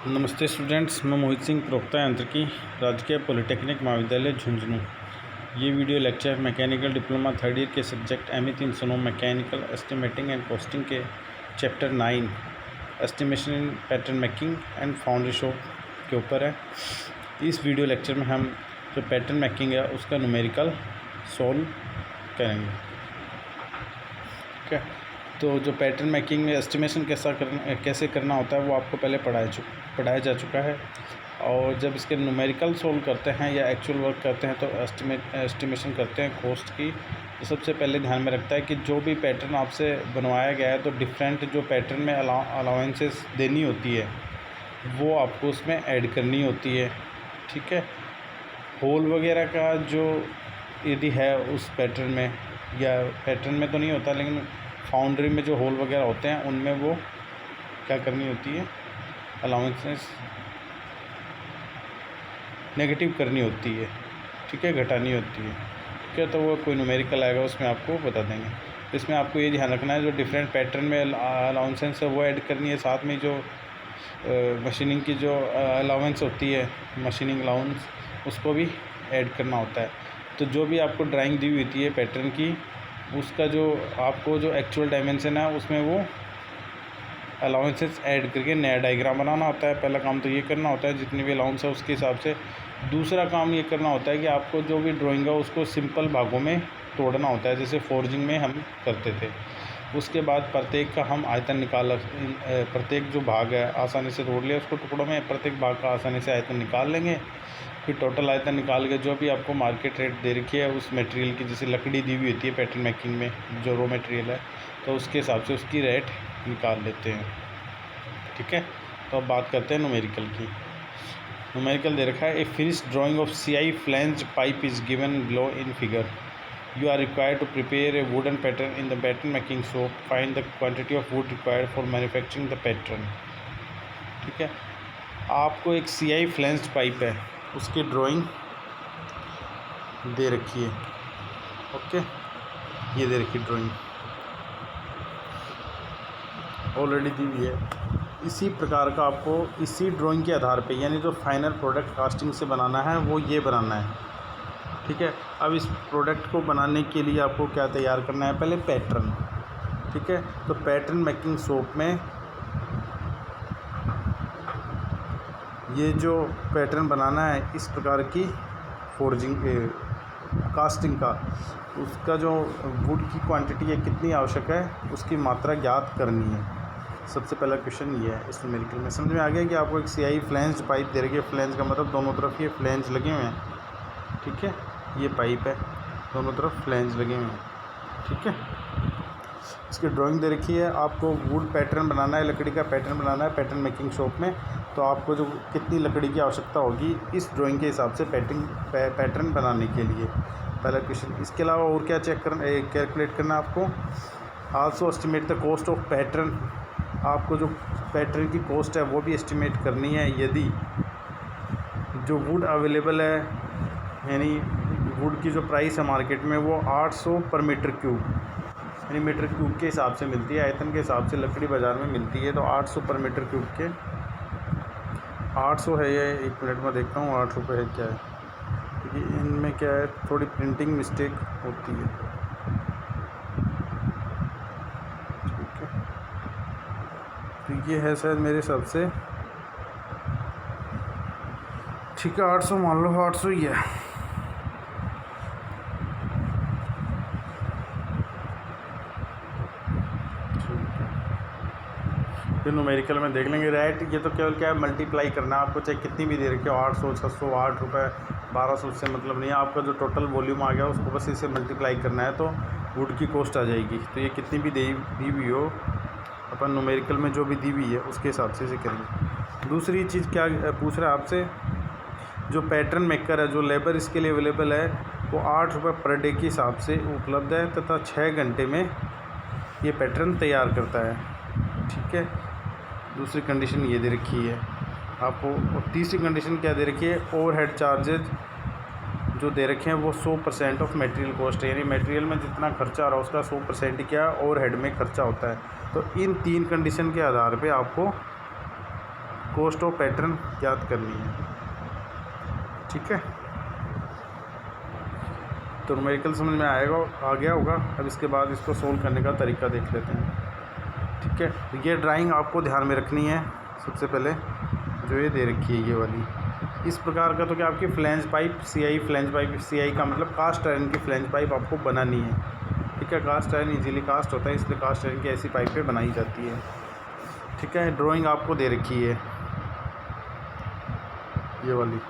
नमस्ते स्टूडेंट्स, मैं मोहित सिंह, प्रवक्ता यांत्रिकी, राजकीय पॉलिटेक्निक महाविद्यालय झुंझुनू। ये video lecture mechanical diploma third year के subject ME309 mechanical estimating and costing के chapter 9 estimation in pattern making and foundry shop के ऊपर है। इस वीडियो लेक्चर में हम जो पैटर्न मेकिंग है उसका न्यूमेरिकल सॉल्व करेंगे। ठीक है, तो जो पैटर्न मेकिंग में एस्टिमेशन कैसे करना होता है वो आपको पहले पढ़ाया जा चुका है। और जब इसके न्यूमेरिकल सोल्व करते हैं या एक्चुअल वर्क करते हैं तो एस्टिमेशन करते हैं कॉस्ट की, तो सबसे पहले ध्यान में रखता है कि जो भी पैटर्न आपसे बनवाया गया है तो डिफरेंट जो पैटर्न में अलाउंसेस देनी होती है वो आपको उसमें ऐड करनी होती है। ठीक है, होल वगैरह का जो यदि है उस पैटर्न में, या पैटर्न में तो नहीं होता लेकिन फाउंड्री में जो होल वगैरह होते हैं उनमें वो क्या करनी होती है, अलाउंसेस नेगेटिव करनी होती है। ठीक है, घटानी होती है। ठीक है, तो वो कोई न्यूमेरिकल आएगा उसमें आपको बता देंगे। इसमें आपको ये ध्यान रखना है जो डिफरेंट पैटर्न में अलाउंसेस है वो ऐड करनी है, साथ में जो मशीनिंग की जो अलाउंस होती है, मशीनिंग अलाउंस, उसको भी ऐड करना होता है। तो जो भी आपको ड्राइंग दी हुई होती है पैटर्न की, उसका जो आपको जो एक्चुअल डायमेंशन है उसमें वो अलाउंसेस ऐड करके नया डायग्राम बनाना होता है। पहला काम तो ये करना होता है जितनी भी अलाउंस है उसके हिसाब से। दूसरा काम ये करना होता है कि आपको जो भी ड्राइंग है उसको सिंपल भागों में तोड़ना होता है, जैसे फोर्जिंग में हम करते थे। उसके बाद प्रत्येक का हम आयतन प्रत्येक जो भाग है आसानी से तोड़ लिया उसको टुकड़ों में, प्रत्येक भाग का आसानी से आयतन निकाल लेंगे। फिर टोटल आयतन निकाल के जो भी आपको मार्केट रेट दे रखी है उस मटेरियल की, जैसे लकड़ी दी हुई होती है पैटर्न मेकिंग में जो रॉ मटेरियल है, तो उसके हिसाब से उसकी रेट निकाल लेते हैं। ठीक है, तो अब बात करते हैं न्यूमेरिकल की। न्यूमेरिकल दे रखा है, a finished drawing of CI flange pipe is given below in figure. You are required to prepare a wooden pattern in the pattern making shop. Find the quantity of wood required for manufacturing the pattern. ठीक है, आपको एक CI flange pipe है उसकी drawing दे रखी है। Okay, ये दे रखी ड्राइंग ऑलरेडी दी हुई है। इसी प्रकार का आपको इसी ड्राइंग के आधार पे, यानी जो फाइनल प्रोडक्ट कास्टिंग से बनाना है वो ये बनाना है। ठीक है, अब इस प्रोडक्ट को बनाने के लिए आपको क्या तैयार करना है, पहले पैटर्न। ठीक है, तो पैटर्न मेकिंग शॉप में ये जो पैटर्न बनाना है इस प्रकार की फोर्जिंग कास्टिंग का, उसका जो वुड की क्वांटिटी है कितनी आवश्यक है उसकी मात्रा ज्ञात करनी है। सबसे पहला क्वेश्चन ये है इस न्यूमेरिकल में। समझ में आ गया कि आपको एक CI फ्लैंज पाइप दे रखी है। फ्लैंज का मतलब दोनों तरफ ये फ्लैंज लगे हुए हैं। ठीक है, ये पाइप है, दोनों तरफ फ्लैंज लगे हुए हैं। ठीक है, इसकी ड्राइंग दे रखी है। आपको वुड पैटर्न बनाना है, लकड़ी का पैटर्न बनाना है पैटर्न मेकिंग शॉप में, तो आपको जो कितनी लकड़ी की आवश्यकता होगी इस ड्राइंग के हिसाब से पैटर्न बनाने के लिए। पहला क्वेश्चन। इसके अलावा और क्या कैलकुलेट करना है आपको, also estimate the cost of pattern. आपको जो पैटर्न की कॉस्ट है वो भी एस्टिमेट करनी है। यदि जो वुड अवेलेबल है, यानी वुड की जो प्राइस है मार्केट में वो 800 पर मीटर क्यूब, यानी मीटर क्यूब के हिसाब से मिलती है, आयतन के हिसाब से लकड़ी बाज़ार में मिलती है। तो 800 पर मीटर क्यूब के 800 है ये, एक मिनट में देखता हूँ 8 रुपये है क्या है, क्योंकि इनमें क्या है थोड़ी प्रिंटिंग मिस्टेक होती है। ठीक है, तो ये है शायद मेरे हिसाब से, ठीक है 800 मान लो, 800 ही है। फिर न्यूमेरिकल में देख लेंगे। राइट, ये तो केवल क्या है मल्टीप्लाई करना है आपको, चाहे कितनी भी दे रखी हो, 800, 600, 8 रुपये, 1200, उससे मतलब नहीं है। आपका जो टोटल वॉल्यूम आ गया उसको बस इसे मल्टीप्लाई करना है तो वुड की कॉस्ट आ जाएगी। तो ये कितनी भी दी हुई हो, अपन न्यूमेरिकल में जो भी दी हुई है उसके हिसाब से इसे करेंगे। दूसरी चीज़ क्या पूछ रहा है आपसे, जो पैटर्न मेकर है, जो लेबर इसके लिए अवेलेबल है वो 8 रुपये पर डे के हिसाब से उपलब्ध है तथा 6 घंटे में ये पैटर्न तैयार करता है। ठीक है, दूसरी कंडीशन ये दे रखी है आपको। और तीसरी कंडीशन क्या दे रखी है, ओवरहेड चार्जेज जो दे रखे हैं वो 100% ऑफ मटेरियल कॉस्ट है, यानी मटेरियल में जितना खर्चा आ रहा है उसका 100% क्या ओवरहेड में खर्चा होता है। तो इन 3 कंडीशन के आधार पे आपको कॉस्ट ऑफ पैटर्न ज्ञात करनी है। ठीक है, तो न्यूमेरिकल समझ में आ गया होगा। अब इसके बाद इसको सोल्व करने का तरीका देख लेते हैं। ठीक है, ये ड्राइंग आपको ध्यान में रखनी है। सबसे पहले जो ये दे रखी है ये वाली, इस प्रकार का तो क्या आपकी flange pipe CI, flange pipe CI का मतलब कास्ट आयरन की फ्लैंज पाइप आपको बनानी है। ठीक है, कास्ट आयरन इजीली कास्ट होता है, इसलिए कास्ट आयरन की ऐसी पाइपें बनाई जाती है। ठीक है, ड्राइंग आपको दे रखी है ये वाली।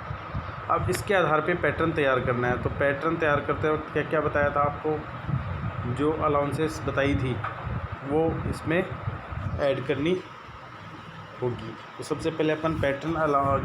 अब इसके आधार पे पैटर्न तैयार करना है। तो पैटर्न तैयार करते वक्त क्या क्या बताया था आपको, जो अलाउंसेस बताई थी वो इसमें ऐड करनी होगी। तो सबसे पहले अपन पैटर्न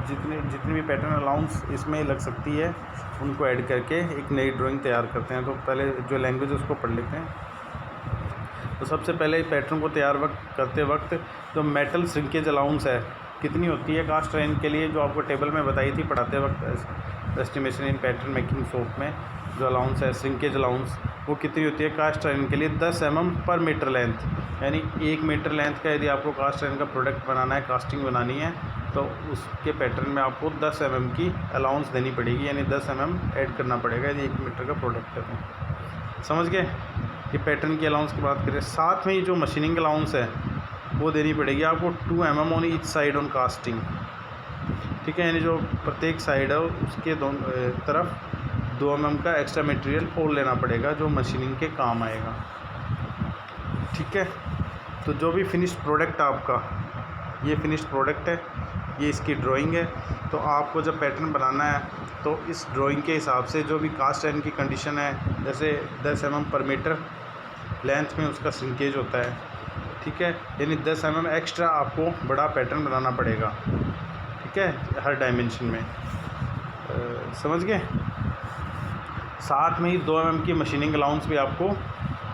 जितनी भी पैटर्न अलाउंस इसमें लग सकती है उनको ऐड करके एक नई ड्राइंग तैयार करते हैं। तो पहले जो लैंग्वेज उसको पढ़ लेते हैं। तो सबसे पहले पैटर्न को तैयार करते वक्त जो मेटल श्रिंकेज अलाउंस है कितनी होती है कास्ट आयरन के लिए, जो आपको टेबल में बताई थी पढ़ाते वक्त estimation in pattern making shop में, जो अलाउंस है श्रिंकेज अलाउंस वो कितनी होती है कास्ट आयरन के लिए 10 mm पर मीटर लेंथ, यानी 1 मीटर लेंथ का यदि आपको कास्ट आयरन का प्रोडक्ट बनाना है, कास्टिंग बनानी है, तो उसके पैटर्न में आपको 10 mm की अलाउंस देनी पड़ेगी, यानी 10 mm ऐड करना पड़ेगा यदि 1 मीटर का प्रोडक्ट है तो। समझ गए, ये पैटर्न की अलाउंस की बात करें। साथ में ही जो मशीनिंग अलाउंस है वो देनी पड़ेगी आपको 2 mm on each side on casting. ठीक है, यानी जो प्रत्येक साइड है उसके दोनों तरफ 2 mm का एक्स्ट्रा मटेरियल और लेना पड़ेगा जो मशीनिंग के काम आएगा। ठीक है, तो जो भी फिनिश्ड प्रोडक्ट आपका, ये फिनिश्ड प्रोडक्ट है, ये इसकी ड्राइंग है। तो आपको जब पैटर्न बनाना है तो इस ड्राइंग के हिसाब से जो भी कास्ट आयरन की कंडीशन है, जैसे 10 mm पर मीटर लेंथ में उसका श्रिंकेज होता है। ठीक है, यानी 10 mm एक्स्ट्रा आपको बड़ा पैटर्न बनाना पड़ेगा। ठीक है, हर डायमेंशन में। समझ गए। साथ में ही 2 mm की मशीनिंग अलाउंस भी आपको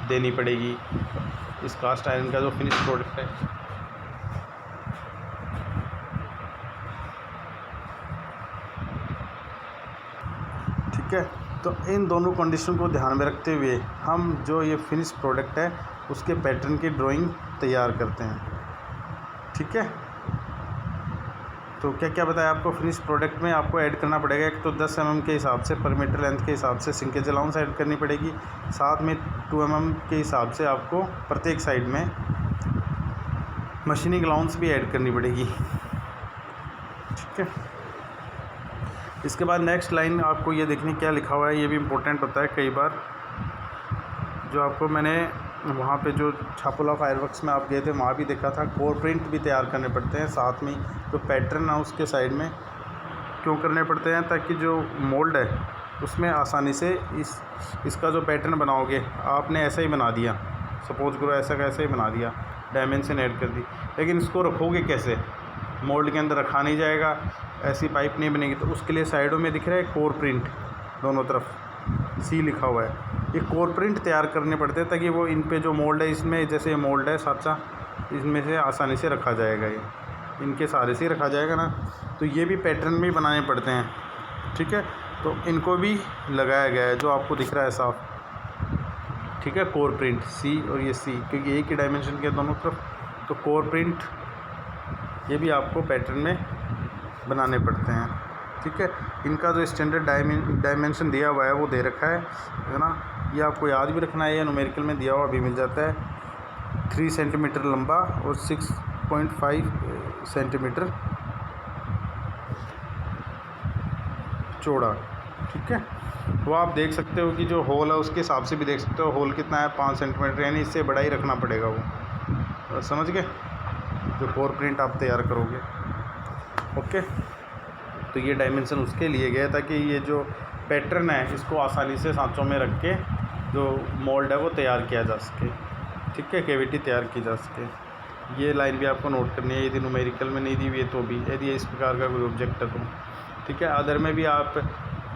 देनी पड़ेगी इस कास्ट आयरन का जो फिनिश प्रोडक्ट है। ठीक है, तो इन दोनों कंडीशन को ध्यान में रखते हुए हम जो ये फिनिश प्रोडक्ट है उसके पैटर्न की ड्राइंग तैयार करते हैं। ठीक है, तो क्या क्या बताया आपको, फिनिश प्रोडक्ट में आपको ऐड करना पड़ेगा। एक तो 10 mm के हिसाब से पर मीटर लेंथ के हिसाब से श्रिंकेज अलाउंस ऐड करनी पड़ेगी। साथ में 2 mm के हिसाब से आपको प्रत्येक साइड में मशीनिंग अलाउंस भी ऐड करनी पड़ेगी। ठीक है, इसके बाद नेक्स्ट लाइन आपको ये देखनी क्या लिखा हुआ है, ये भी इम्पोर्टेंट होता है कई बार। जो आपको मैंने वहाँ पे जो छापोला फायरवर्क्स में आप गए थे वहाँ भी देखा था, कोर प्रिंट भी तैयार करने पड़ते हैं। साथ में जो पैटर्न है उसके साइड में क्यों करने पड़ते हैं, ताकि जो मोल्ड है उसमें आसानी से इसका जो पैटर्न बनाओगे, आपने ऐसा ही बना दिया, सपोज करो ऐसा कैसे ही बना दिया, डायमेंशन ऐड कर दी, लेकिन इसको रखोगे कैसे, मोल्ड के अंदर रखा नहीं जाएगा, ऐसी पाइप नहीं बनेगी। तो उसके लिए साइडों में दिख रहा है कोर प्रिंट, दोनों तरफ C लिखा हुआ है, ये कोर प्रिंट तैयार करने पड़ते हैं ताकि वो इन पे जो मोल्ड है, इसमें जैसे ये मोल्ड है साचा, इसमें से आसानी से रखा जाएगा, ये इनके सहारे से रखा जाएगा ना। तो ये भी पैटर्न भी बनाने पड़ते हैं। ठीक है, तो इनको भी लगाया गया है जो आपको दिख रहा है साफ। ठीक है, कोर प्रिंट C और ये C, क्योंकि एक ही डायमेंशन के दोनों तरफ, तो कोर प्रिंट ये भी आपको पैटर्न में बनाने पड़ते हैं। ठीक है, इनका जो स्टैंडर्ड डायमेंशन दिया हुआ है वो दे रखा है ना, ये आपको याद भी रखना है, या न्यूमेरिकल में दिया हुआ भी मिल जाता है। 3 सेंटीमीटर लंबा और 6.5 सेंटीमीटर चौड़ा। ठीक है, वो आप देख सकते हो कि जो होल है उसके हिसाब से भी देख सकते हो, होल कितना है 5 सेंटीमीटर, यानी इससे बड़ा ही रखना पड़ेगा वो। समझ गए, जो कोर प्रिंट आप तैयार करोगे। ओके, तो ये डायमेंशन उसके लिए गया ताकि ये जो पैटर्न है इसको आसानी से सांचों में रख के जो मोल्ड है वो तैयार किया जा सके। ठीक है, कैविटी तैयार की जा सके। ये लाइन भी आपको नोट करनी है, यदि न्यूमेरिकल में नहीं दी हुई है तो भी, यदि इस प्रकार का कोई ऑब्जेक्ट है तो। ठीक है, अदर में भी आप,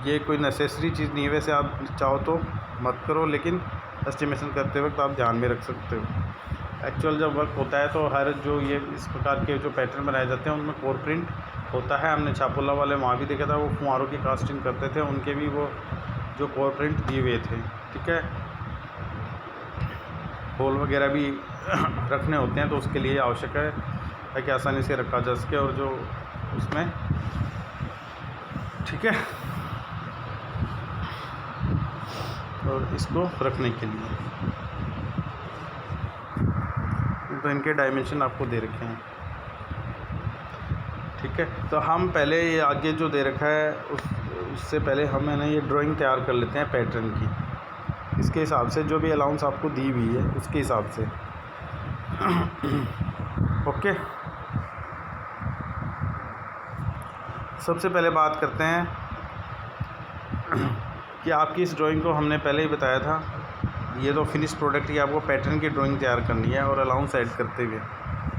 ये कोई नेसेसरी चीज़ नहीं है, वैसे आप चाहो तो मत करो, लेकिन एस्टिमेशन करते वक्त आप ध्यान में रख सकते हो। एक्चुअल जब वर्क होता है तो हर जो ये इस प्रकार के जो पैटर्न बनाए जाते हैं उनमें कोर प्रिंट होता है। हमने छापोला वाले वहाँ भी देखा था, वो फुहारों की कास्टिंग करते थे, उनके भी वो जो कोर प्रिंट दिए हुए थे। ठीक है, होल वगैरह भी रखने होते हैं तो उसके लिए आवश्यक है ताकि आसानी से रखा जा सके, और जो उसमें, ठीक है। और इसको रखने के लिए तो इनके डायमेंशन आपको दे रखे हैं, ठीक है। तो हम पहले ये आगे जो दे रखा है उससे पहले हम है ना ये ड्राइंग तैयार कर लेते हैं पैटर्न की, इसके हिसाब से जो भी अलाउंस आपको दी हुई है उसके हिसाब से। ओके, सबसे पहले बात करते हैं कि आपकी इस ड्राइंग को हमने पहले ही बताया था, ये तो फिनिश प्रोडक्ट की आपको पैटर्न की ड्राइंग तैयार करनी है और अलाउंस ऐड करते हुए,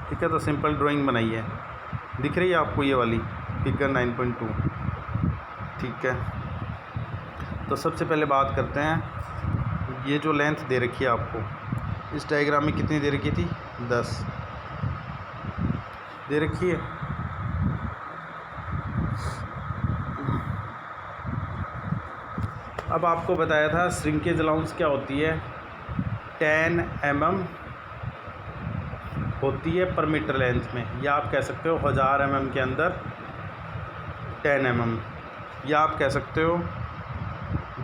ठीक है। तो सिंपल ड्राइंग बनाई है, दिख रही है आपको ये वाली फिगर 9.2, ठीक है। तो सबसे पहले बात करते हैं, ये जो लेंथ दे रखी है आपको इस डायग्राम में कितनी दे रखी थी, 10 दे रखी है। अब आपको बताया था श्रिंकेज अलाउंस क्या होती है, 10 mm होती है पर मीटर लेंथ में, या आप कह सकते हो 1000 mm के अंदर 10 mm, या आप कह सकते हो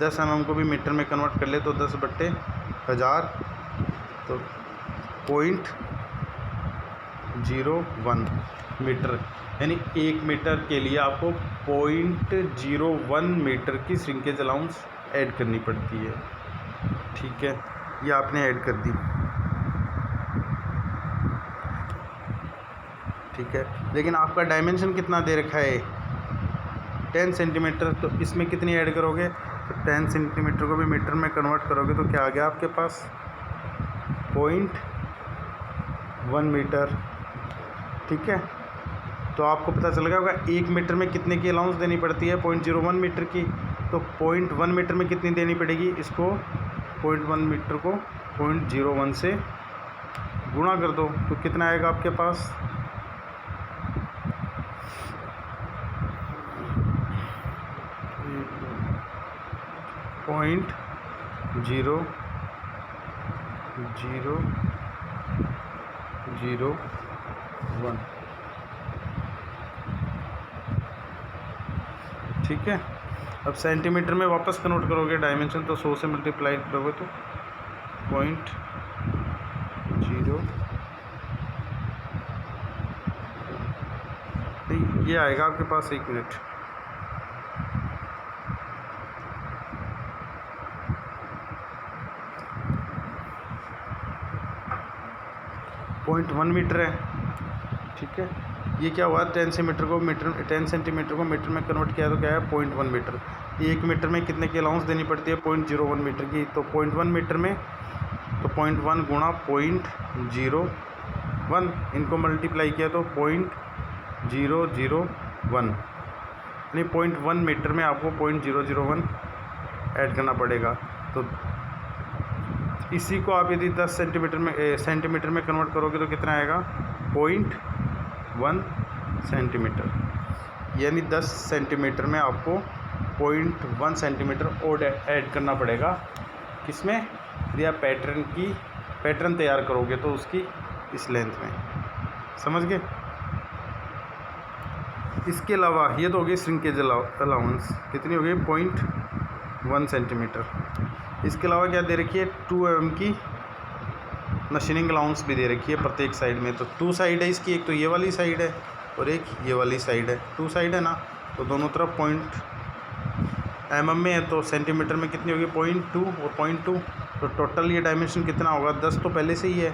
10 mm को भी मीटर में कन्वर्ट कर ले तो 10/1000, तो 0.01 मीटर, यानी 1 मीटर के लिए आपको 0.01 मीटर की श्रिंकेज अलाउंस ऐड करनी पड़ती है, ठीक है। ये आपने ऐड कर दी, ठीक है। लेकिन आपका डायमेंशन कितना दे रखा है, 10 सेंटीमीटर, तो इसमें कितनी ऐड करोगे, तो 10 सेंटीमीटर को भी मीटर में कन्वर्ट करोगे तो क्या आ गया आपके पास, 0.1 मीटर, ठीक है। तो आपको पता चल गया होगा 1 मीटर में कितने की अलाउंस देनी पड़ती है, 0.01 मीटर की। तो 0.1 मीटर में कितनी देनी पड़ेगी, इसको 0.1 मीटर को 0.01 से गुणा कर दो तो कितना आएगा आपके पास, 0.0001, ठीक है। अब सेंटीमीटर में वापस कन्वर्ट करोगे डायमेंशन, तो 100 से मल्टीप्लाई करोगे तो 0.0, ये आएगा आपके पास, 1 मिनट, .1 मीटर है, ठीक है। ये क्या हुआ, 10 सेंटीमीटर को मीटर में कन्वर्ट किया तो क्या है, 0.1 मीटर। 1 मीटर में कितने की अलाउंस देनी पड़ती है, 0.01 मीटर की। तो 0.1 मीटर में तो 0.1 गुणा 0.01, इनको मल्टीप्लाई किया तो 0.001, यानी 0.1 मीटर में आपको 0.001 ऐड करना पड़ेगा। तो इसी को आप यदि 10 सेंटीमीटर में कन्वर्ट करोगे तो कितना आएगा, 0.1 सेंटीमीटर, यानी 10 सेंटीमीटर में आपको 0.1 सेंटीमीटर और ऐड करना पड़ेगा, किसमें, यदि आप पैटर्न तैयार करोगे तो उसकी इस लेंथ में, समझ गए। इसके अलावा ये तो हो गई श्रिंकेज अलाउंस, कितनी हो गई, 0.1 सेंटीमीटर। इसके अलावा क्या दे रखी है, 2 mm की मशीनिंग अलाउंस भी दे रखी है प्रत्येक साइड में। तो 2 साइड है इसकी, एक तो ये वाली साइड है और एक ये वाली साइड है, 2 साइड है ना, तो दोनों तरफ 0.1 mm में है, तो सेंटीमीटर में कितनी होगी, 0.2 और 0.2, तो टोटल ये डायमेंशन कितना होगा, 10 तो पहले से ही है,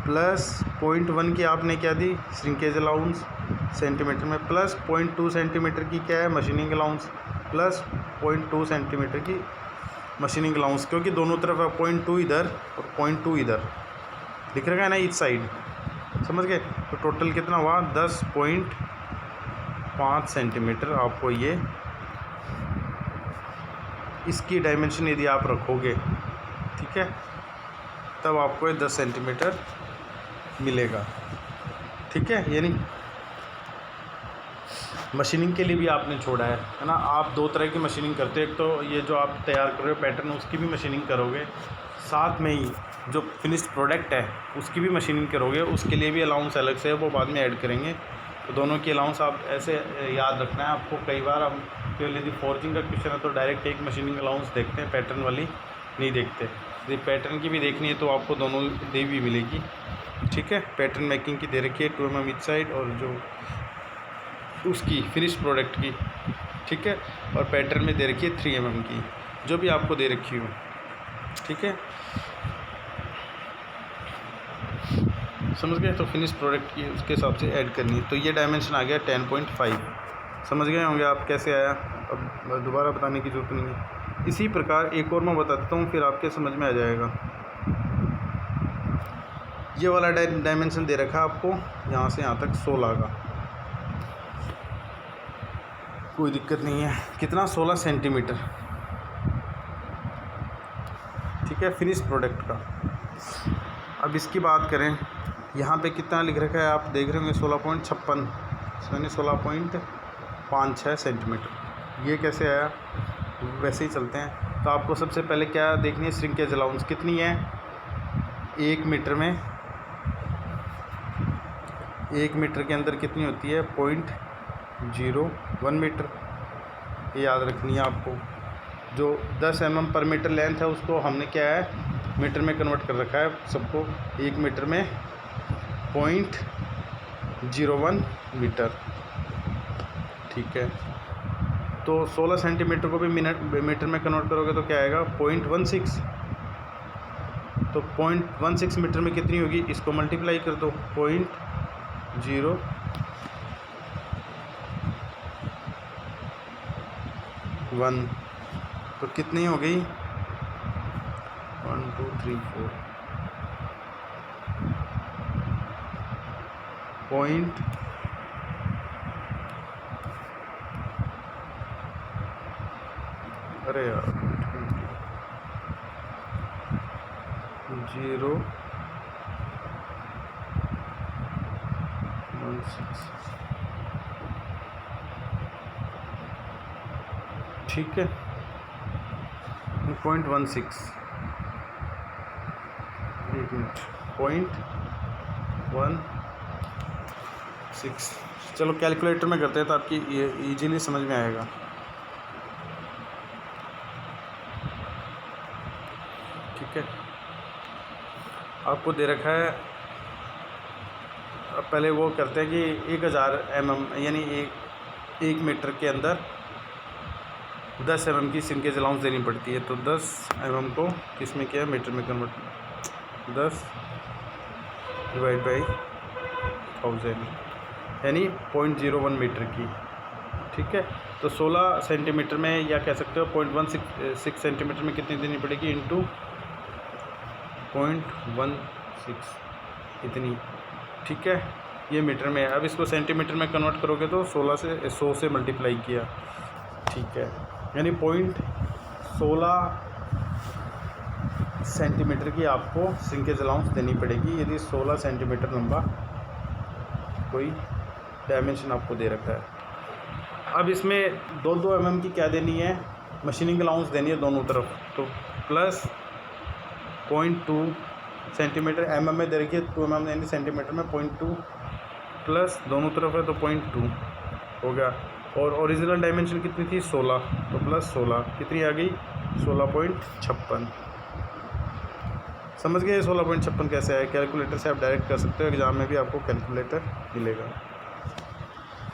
प्लस 0.1 की आपने क्या दी, श्रिंकेज अलाउंस सेंटीमीटर में, प्लस 0.2 सेंटीमीटर की क्या है, मशीनिंग अलाउंस, प्लस 0.2 सेंटीमीटर की मशीनिंग अलाउंस, क्योंकि दोनों तरफ है, 0.2 इधर और 0.2 इधर, दिख रहा है ना ईच साइड, समझ गए। तो टोटल कितना हुआ, 10.5 सेंटीमीटर आपको ये इसकी डायमेंशन यदि आप रखोगे, ठीक है, तब आपको ये 10 सेंटीमीटर मिलेगा, ठीक है। यानी मशीनिंग के लिए भी आपने छोड़ा है ना। आप 2 तरह की मशीनिंग करते हो, एक तो ये जो आप तैयार कर रहे हो पैटर्न, उसकी भी मशीनिंग करोगे, साथ में ही जो फिनिश्ड प्रोडक्ट है उसकी भी मशीनिंग करोगे, उसके लिए भी अलाउंस अलग से है, वो बाद में ऐड करेंगे। तो दोनों की अलाउंस आप ऐसे याद रखना है आपको। कई बार हम केवल यदि फोर्जिंग का क्वेश्चन है तो डायरेक्ट एक मशीनिंग अलाउंस देखते हैं, पैटर्न वाली नहीं देखते। यदि पैटर्न की भी देखनी है तो आपको दोनों दी भी मिलेगी, ठीक है। पैटर्न मेकिंग की दे रखी है 2 mm ईच साइड, और जो उसकी फिनिश प्रोडक्ट की, ठीक है, और पैटर्न में दे रखी है 3 mm की, जो भी आपको दे रखी हो, ठीक है, समझ गए। तो फिनिश प्रोडक्ट की उसके हिसाब से ऐड करनी है। तो ये डायमेंशन आ गया 10.5, समझ गए होंगे आप कैसे आया, अब दोबारा बताने की ज़रूरत नहीं है। इसी प्रकार एक और मैं बताता हूँ, फिर आपके समझ में आ जाएगा। ये वाला डायमेंशन दे रखा है आपको यहाँ से यहाँ तक 16 का, कोई दिक्कत नहीं है। कितना? 16 सेंटीमीटर, ठीक है, फिनिश प्रोडक्ट का। अब इसकी बात करें, यहाँ पे कितना लिख रखा है आप देख रहे होंगे, 16.56 यानी 16.56 सेंटीमीटर। ये कैसे आया? वैसे ही चलते हैं। तो आपको सबसे पहले क्या देखनी है, श्रिंकेज अलाउंस कितनी है 1 मीटर में। 1 मीटर के अंदर कितनी होती है? 0.01 मीटर। ये याद रखनी है आपको। जो 10 mm पर मीटर लेंथ है उसको हमने क्या है मीटर में कन्वर्ट कर रखा है सबको। 1 मीटर में 0.01 मीटर, ठीक है। तो 16 सेंटीमीटर को भी मीटर में कन्वर्ट करोगे तो क्या आएगा? 0.16। तो 0.16 मीटर में कितनी होगी? इसको मल्टीप्लाई कर दो 0.01, तो कितनी हो गई? 1 2 3 4 पॉइंट अरे यार 0.16, ठीक है, 0.16, 1 मिनट, 0.16। चलो कैलकुलेटर में करते हैं तो आपकी ये ईजीली समझ में आएगा, ठीक है। आपको दे रखा है, पहले वो करते हैं कि 1000 mm यानी 1 मीटर के अंदर 10 mm की श्रिंकेज अलाउंस देनी पड़ती है। तो 10 mm को किस में किया? मीटर में कन्वर्ट, 10 डिवाइड बाई 1000 यानी 0.01 मीटर की, ठीक है। तो 16 सेंटीमीटर में, या कह सकते हो 0.16 सेंटीमीटर में कितनी देनी पड़ेगी? इंटू 0.16 इतनी, ठीक है। ये मीटर में है। अब इसको सेंटीमीटर में कन्वर्ट करोगे तो 100 से मल्टीप्लाई किया, ठीक है, यानी 0.16 सेंटीमीटर की आपको श्रिंकेज अलाउंस देनी पड़ेगी यदि 16 सेंटीमीटर लंबा कोई डायमेंशन आपको दे रखा है। अब इसमें 2 mm की क्या देनी है? मशीनिंग अलाउंस देनी है दोनों तरफ। तो प्लस 0.2 सेंटीमीटर, mm में दे रखी है 2 mm यानी सेंटीमीटर में 0.2 प्लस दोनों तरफ है तो 0.2 हो गया। और ओरिजिनल डायमेंशन कितनी थी? 16, तो प्लस 16 कितनी आ गई? 16.56। समझ गए 16.56 कैसे आए? कैलकुलेटर से आप डायरेक्ट कर सकते हो, एग्ज़ाम में भी आपको कैलकुलेटर मिलेगा,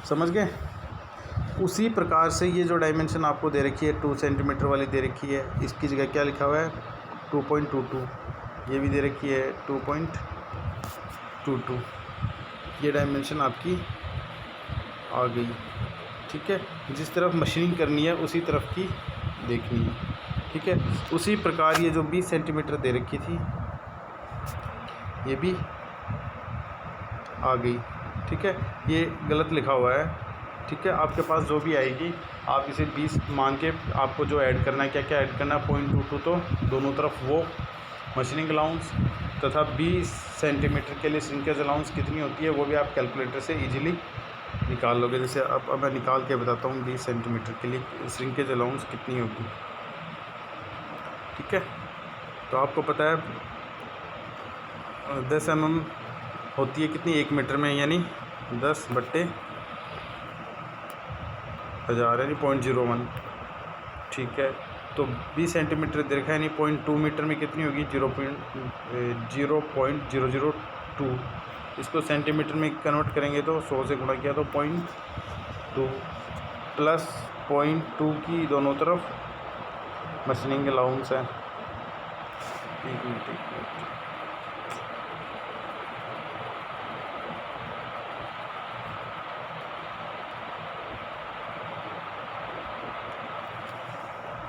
समझ गए। उसी प्रकार से ये जो डायमेंशन आपको दे रखी है 2 सेंटीमीटर वाली दे रखी है, इसकी जगह क्या लिखा हुआ है? 2.22। ये भी दे रखी है 2.22। ये डायमेंशन आपकी आ गई, ठीक है। जिस तरफ मशीनिंग करनी है उसी तरफ की देखनी है, ठीक है। उसी प्रकार ये जो 20 सेंटीमीटर दे रखी थी ये भी आ गई, ठीक है। ये गलत लिखा हुआ है, ठीक है। आपके पास जो भी आएगी आप इसे 20 मान के आपको जो ऐड करना है, क्या क्या ऐड करना है? 0.22, तो दोनों तरफ वो मशीनिंग अलाउंस तथा 20 सेंटीमीटर के लिए श्रिंकेज अलाउंस कितनी होती है वो भी आप कैलकुलेटर से इजीली निकाल लोगे। जैसे अब मैं निकाल के बताता हूँ 20 सेंटीमीटर के लिए श्रिंकेज अलाउंस कितनी होगी, ठीक है। तो आपको पता है 10 mm होती है कितनी? 1 मीटर में, यानी 10/1000 यानी 0.01, ठीक है। तो 20 सेंटीमीटर दे रखा है, यानी 0.2 मीटर में कितनी होगी, 0.002। इसको सेंटीमीटर में कन्वर्ट करेंगे तो 100 से गुणा किया तो 0.2 प्लस 0.2 की दोनों तरफ मशीनिंग अलाउंस है।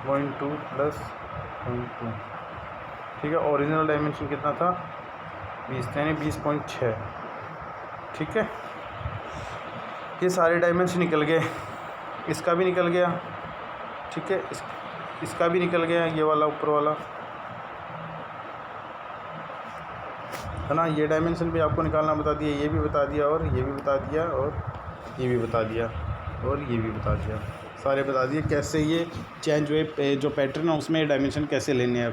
0.2 प्लस 0.2, ठीक है। ओरिजिनल डायमेंशन कितना था, 20 था, यानी 20.6, ठीक है। ये सारे डायमेंशन निकल गए, इसका भी निकल गया, ठीक है, इसका भी निकल गया, ये वाला ऊपर वाला है ना। ये डायमेंशन भी आपको निकालना बता दिया, ये भी बता दिया, और ये भी बता दिया, और ये भी बता दिया, और ये भी बता दिया, सारे बता दिए कैसे ये चेंज हुए, जो पैटर्न है उसमें डायमेंशन कैसे लेने हैं।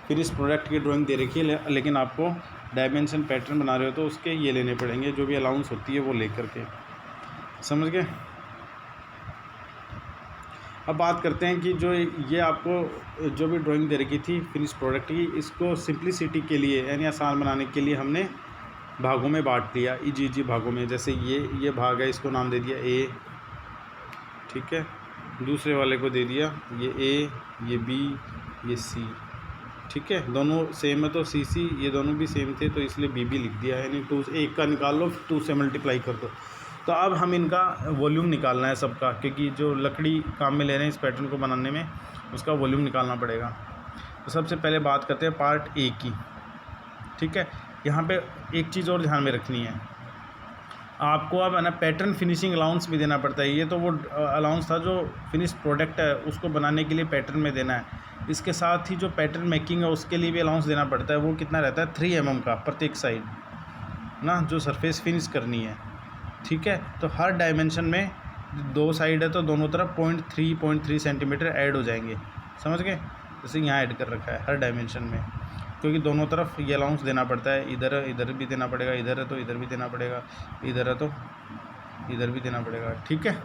फिर इस प्रोडक्ट की ड्राइंग दे रखी है, लेकिन आपको डायमेंशन पैटर्न बना रहे हो तो उसके ये लेने पड़ेंगे, जो भी अलाउंस होती है वो लेकर के, समझ गए। अब बात करते हैं कि जो ये आपको जो भी ड्राइंग दे रखी थी फिनिश प्रोडक्ट की, इसको सिंप्लिसिटी के लिए यानी आसान बनाने के लिए हमने भागों में बांट लिया, इजी भागों में। जैसे ये भाग है, इसको नाम दे दिया ए, ठीक है। दूसरे वाले को दे दिया ये ए, ये बी, ये सी, ठीक है। दोनों सेम है तो सी ये दोनों भी सेम थे तो इसलिए बी लिख दिया, यानी 2 1 का निकाल लो, 2 से मल्टीप्लाई कर दो। तो अब हम इनका वॉल्यूम निकालना है सबका, क्योंकि जो लकड़ी काम में ले रहे हैं इस पैटर्न को बनाने में, उसका वॉल्यूम निकालना पड़ेगा। तो सबसे पहले बात करते हैं पार्ट ए की, ठीक है। यहाँ पे एक चीज़ और ध्यान में रखनी है, आपको अब है ना पैटर्न फिनिशिंग अलाउंस भी देना पड़ता है। ये तो वो अलाउंस था जो फिनिश प्रोडक्ट है उसको बनाने के लिए पैटर्न में देना है। इसके साथ ही जो पैटर्न मेकिंग है उसके लिए भी अलाउंस देना पड़ता है। वो कितना रहता है, 3 mm का प्रत्येक साइड ना, जो सरफेस फिनिश करनी है, ठीक है। तो हर डायमेंशन में 2 साइड है तो दोनों तरफ 0.3 सेंटीमीटर ऐड हो जाएंगे, समझ गए। जैसे यहाँ ऐड कर रखा है हर डायमेंशन में, क्योंकि दोनों तरफ ये अलाउंस देना पड़ता है। इधर भी देना पड़ेगा, इधर है तो इधर भी देना पड़ेगा, इधर है तो इधर भी देना पड़ेगा, ठीक है।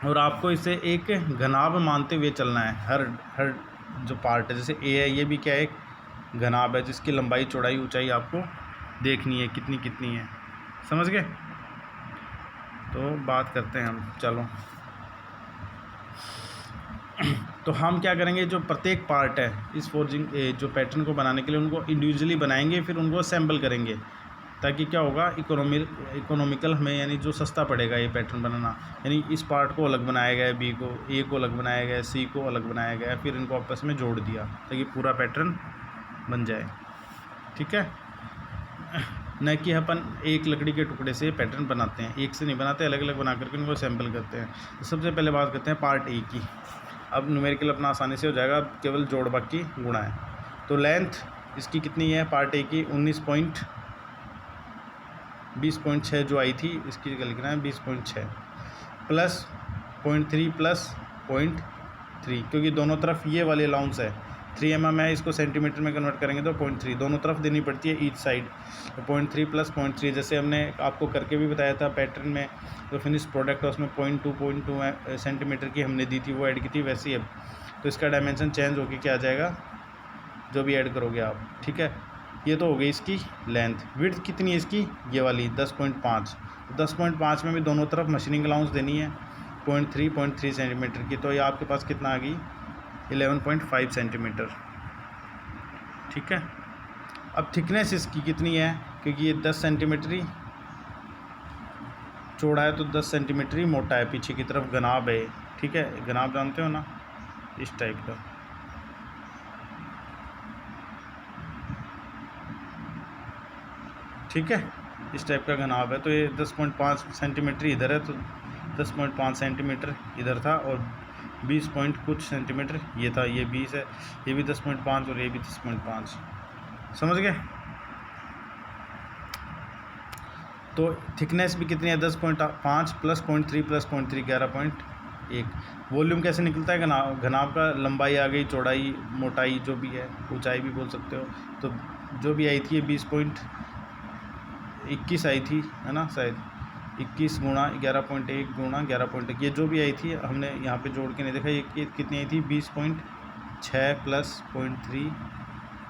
और आपको इसे एक घनाभ मानते हुए चलना है। हर जो पार्ट है, जैसे ए है, ये भी क्या है, एक घनाभ है जिसकी लंबाई चौड़ाई ऊंचाई आपको देखनी है कितनी कितनी है, समझ गए। तो बात करते हैं हम, चलो। तो हम क्या करेंगे, जो प्रत्येक पार्ट है इस फोर्जिंग जो पैटर्न को बनाने के लिए, उनको इंडिविजुअली बनाएंगे, फिर उनको असेंबल करेंगे, ताकि क्या होगा, इकोनॉमिकल हमें, यानी जो सस्ता पड़ेगा ये पैटर्न बनाना। यानी इस पार्ट को अलग बनाया गया है, बी को, ए को अलग बनाया गया है, सी को अलग बनाया गया है, फिर इनको आपस में जोड़ दिया ताकि पूरा पैटर्न बन जाए, ठीक है। न कि अपन एक लकड़ी के टुकड़े से पैटर्न बनाते हैं, एक से नहीं बनाते, अलग अलग बना करके उनको असेंबल करते हैं। तो सबसे पहले बात करते हैं पार्ट ए की। अब न्यूमेरिकल अपना आसानी से हो जाएगा, केवल जोड़ बाकी गुणा है। तो लेंथ इसकी कितनी है पार्ट ए की, 20.6 जो आई थी, इसकी जगह लिखना है 20.6 प्लस 0.3 प्लस 0.3, क्योंकि दोनों तरफ ये वाली अलाउंस है 3 mm है, इसको सेंटीमीटर में कन्वर्ट करेंगे तो 0.3 दोनों तरफ देनी पड़ती है ईच साइड। तो 0.3 प्लस 0.3, जैसे हमने आपको करके भी बताया था पैटर्न में, जो फिनिश प्रोडक्ट है उसमें 0.2 सेंटीमीटर की हमने दी थी, वो ऐड की थी, वैसे ही अब तो इसका डायमेंशन चेंज होकर क्या आ जाएगा, जो भी ऐड करोगे आप, ठीक है। ये तो हो गई इसकी लेंथ। विड्थ कितनी है इसकी, ये वाली 10.5। 10.5 में भी दोनों तरफ मशीनिंग अलाउंस देनी है 0.3 सेंटीमीटर की, तो ये आपके पास कितना आ गई, 11.5 सेंटीमीटर, ठीक है। अब थिकनेस इसकी कितनी है, क्योंकि ये 10 सेंटीमीटर ही चौड़ा है तो 10 सेंटीमीटर ही मोटा है, पीछे की तरफ घनाभ है, ठीक है। घनाभ जानते हो ना, इस टाइप का, ठीक है, इस टाइप का घनाभ है। तो ये 10.5 सेंटीमीटर इधर है तो 10.5 सेंटीमीटर इधर था, और 20 पॉइंट कुछ सेंटीमीटर ये था, ये 20 है, ये भी 10.5 और ये भी 10.5, समझ गए। तो थिकनेस भी कितनी है, 10.5 प्लस 0.3 प्लस 0.3 11.1। वॉल्यूम कैसे निकलता है, घनाभ का, लंबाई आ गई, चौड़ाई, मोटाई जो भी है, ऊंचाई भी बोल सकते हो। तो जो भी आई थी ये 21 आई थी, है ना, शायद 21 गुणा 11.1 गुणा 11.1, ये जो भी आई थी हमने यहाँ पे जोड़ के नहीं देखा। ये कितनी आई थी, 20.6 प्लस 0.3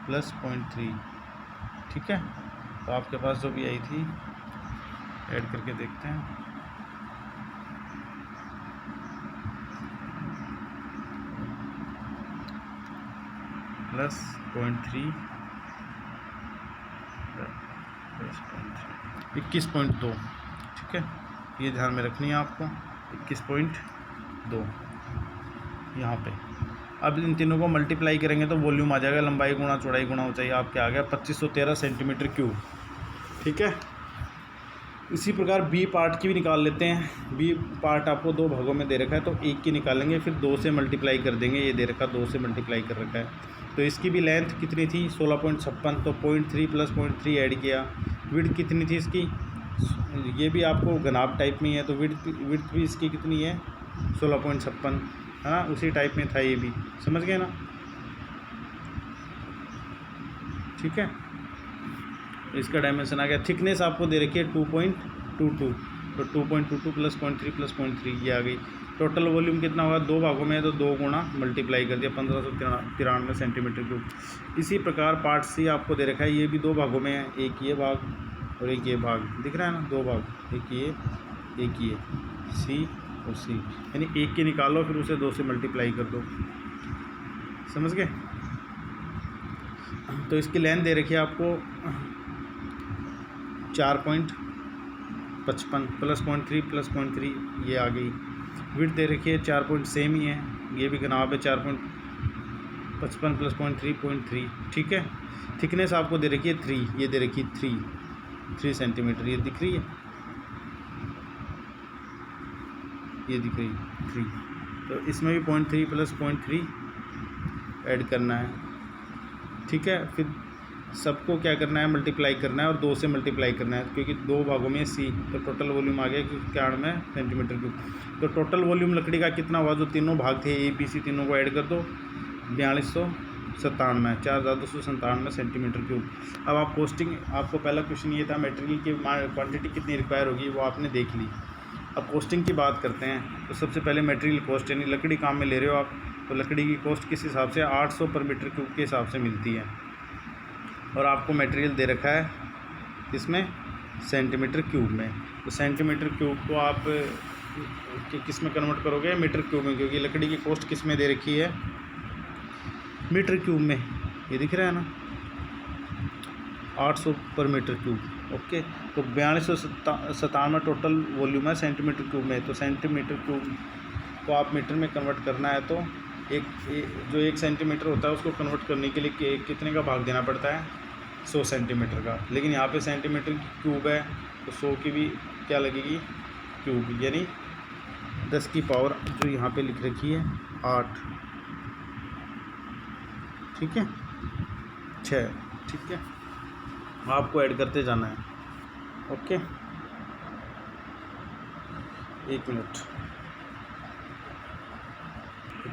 प्लस 0.3, ठीक है। तो आपके पास जो भी आई थी ऐड करके देखते हैं। प्लस 0.3 प्लस 21.2, ठीक है। ये ध्यान में रखनी है आपको, 21.2 यहाँ पे। अब इन तीनों को मल्टीप्लाई करेंगे तो वॉल्यूम आ जाएगा, लंबाई गुणा चौड़ाई गुणा ऊंचाई, आपके आ गया 2513 सेंटीमीटर क्यूब, ठीक है। इसी प्रकार बी पार्ट की भी निकाल लेते हैं। बी पार्ट आपको दो भागों में दे रखा है, तो एक की निकालेंगे, फिर 2 से मल्टीप्लाई कर देंगे। ये दे रखा 2 से मल्टीप्लाई कर रखा है। तो इसकी भी लेंथ कितनी थी, 16.56, तो 0.3 प्लस 0.3 ऐड किया। विड्थ कितनी थी इसकी, ये भी आपको घनाभ टाइप में ही है, तो विड्थ भी इसकी कितनी है, 16.56, है ना, उसी टाइप में था ये भी, समझ गए ना, ठीक है। इसका डायमेंशन आ गया। थिकनेस आपको दे रखी है 2.22, तो 2.22 प्लस 0.3 प्लस 0.3 ये आ गई। टोटल वॉल्यूम कितना होगा, दो भागों में है तो 2 गुणा मल्टीप्लाई कर दिया, 1593 सेंटीमीटर क्यूब। इसी प्रकार पार्ट सी आपको दे रखा है, ये भी 2 भागों में है, एक ये भाग और एक ये भाग, दिख रहा है ना, 2 भाग, एक ये सी और सी, यानी एक की निकालो फिर उसे 2 से मल्टीप्लाई कर दो, समझ गए। तो इसकी लेंथ दे रखी है आपको 4.55 प्लस 0.3 प्लस 0.3 ये आ गई। विड्थ दे रखी है 4 पॉइंट सेम ही है, ये भी घनाभ है 4.55 प्लस 0.3, ठीक है। थिकनेस आपको दे रखी है 3, ये दे रखी है 3 सेंटीमीटर, ये दिख रही है, ये दिख रही है 3। तो इसमें भी 0.3 प्लस 0.3 ऐड करना है, ठीक है। फिर सबको क्या करना है, मल्टीप्लाई करना है और 2 से मल्टीप्लाई करना है, क्योंकि 2 भागों में सी, तो टोटल वॉल्यूम आ गया 91 सेंटीमीटर क्यूब। तो टोटल वॉल्यूम लकड़ी का कितना हुआ, जो तीनों भाग थे ए बी सी, तीनों को ऐड कर दो, 4297, 4297 सेंटीमीटर क्यूब। अब आप कॉस्टिंग, आपको पहला क्वेश्चन ये था मटेरियल की क्वांटिटी कितनी रिक्वायर होगी, वो आपने देख ली। अब कॉस्टिंग की बात करते हैं। तो सबसे पहले मटेरियल कॉस्ट, यानी लकड़ी काम में ले रहे हो आप, तो लकड़ी की कॉस्ट किस हिसाब से, 800 पर मीटर क्यूब के हिसाब से मिलती है। और आपको मटेरियल दे रखा है किसमें, सेंटीमीटर क्यूब में। तो सेंटीमीटर क्यूब को आप किस में कन्वर्ट करोगे, मीटर क्यूब में, क्योंकि लकड़ी की कॉस्ट किस में दे रखी है, मीटर क्यूब में, ये दिख रहा है ना, 800 पर मीटर क्यूब, ओके। तो 4297 टोटल वॉल्यूम है सेंटीमीटर क्यूब में। तो सेंटीमीटर क्यूब को आप मीटर में कन्वर्ट करना है, तो जो 1 सेंटीमीटर होता है उसको कन्वर्ट करने के लिए कितने का भाग देना पड़ता है, 100 सेंटीमीटर का। लेकिन यहाँ पे सेंटीमीटर की क्यूब है, तो 100 की भी क्या लगेगी, क्यूब, यानी 10 की पावर जो यहाँ पे लिख रखी है 8, ठीक है, 6, ठीक है। आपको ऐड करते जाना है, ओके। 1 मिनट,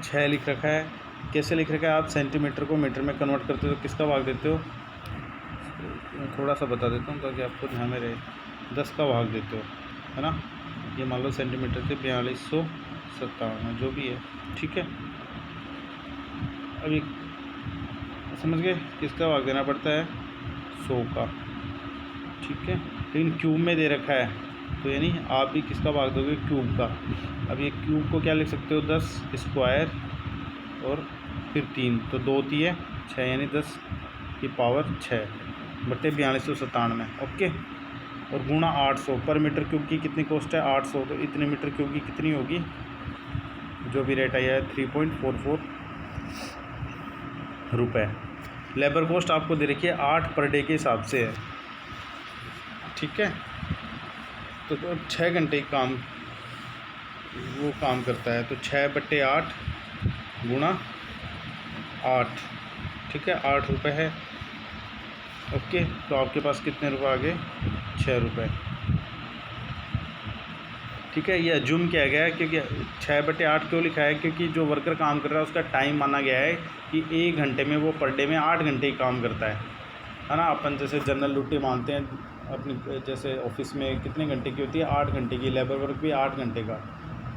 6 लिख रखा है। कैसे लिख रखा है, आप सेंटीमीटर को मीटर में कन्वर्ट करते हो तो किसका भाग देते हो, थोड़ा सा बता देता हूँ ताकि आपको ध्यान में रहे, 10 का भाग देते हो, है ना। ये मान लो सेंटीमीटर थे 4297, जो भी है, ठीक है। अभी समझ गए, किसका भाग देना पड़ता है, 100 का, ठीक है। लेकिन क्यूब में दे रखा है, तो यानी आप भी किसका भाग दोगे, क्यूब का। अब ये क्यूब को क्या लिख सकते हो, 10 स्क्वायर और फिर 3, तो 2 3 6, यानी 10 की पावर 6 बटे 4297, ओके। और गुणा 800 पर मीटर क्यूब की कितनी कॉस्ट है, 800, तो इतने मीटर क्यूब की कितनी होगी, जो भी रेट आया है 3.44 रुपये। लेबर कॉस्ट आपको दे रखी है 8 पर डे के हिसाब से है, ठीक है। तो 6 घंटे काम वो काम करता है, तो 6/8 गुणा 8, ठीक है, 8 रुपये है, ओके। तो आपके पास कितने रुपए आ गए, 6 रुपये, ठीक है। ये अज्यूम किया गया है, क्योंकि 6/8 क्यों लिखा है, क्योंकि जो वर्कर काम कर रहा है उसका टाइम माना गया है कि 1 घंटे में वो पर डे में 8 घंटे ही काम करता है ना। अपन जैसे जनरल ड्यूटी मानते हैं अपनी जैसे ऑफिस में कितने घंटे की होती है, 8 घंटे की, लेबर वर्क भी 8 घंटे का,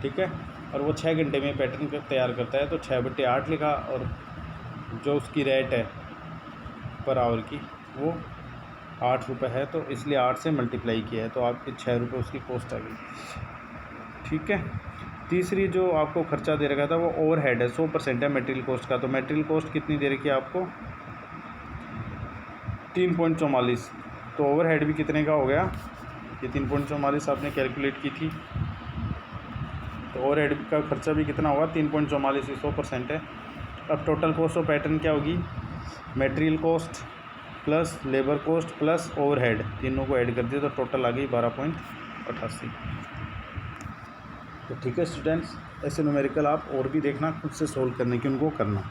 ठीक है, और वो 6 घंटे में पैटर्न तैयार करता है, तो 6/8 लिखा, और जो उसकी रेट है पर आवर की वो 8 रुपये है, तो इसलिए 8 से मल्टीप्लाई किया है, तो आपके 6 रुपये उसकी कॉस्ट आ गई, ठीक है। तीसरी जो आपको खर्चा दे रखा था वो ओवरहेड है, 100% है मटेरियल कॉस्ट का। तो मटेरियल कॉस्ट कितनी दे रखी है आपको, 3.44। तो ओवरहेड भी कितने का हो गया, ये 3.44 आपने कैलकुलेट की थी, तो ओवरहेड का खर्चा भी कितना होगा, 3.44, 100% है। अब टोटल कॉस्ट ऑफ पैटर्न क्या होगी, material cost plus labour cost plus overhead, तीनों को ऐड कर दिया तो टोटल आ गई 12.88। तो ठीक है स्टूडेंट्स, ऐसे न्यूमेरिकल आप और भी देखना, खुद से सोल्व करने की उनको करना।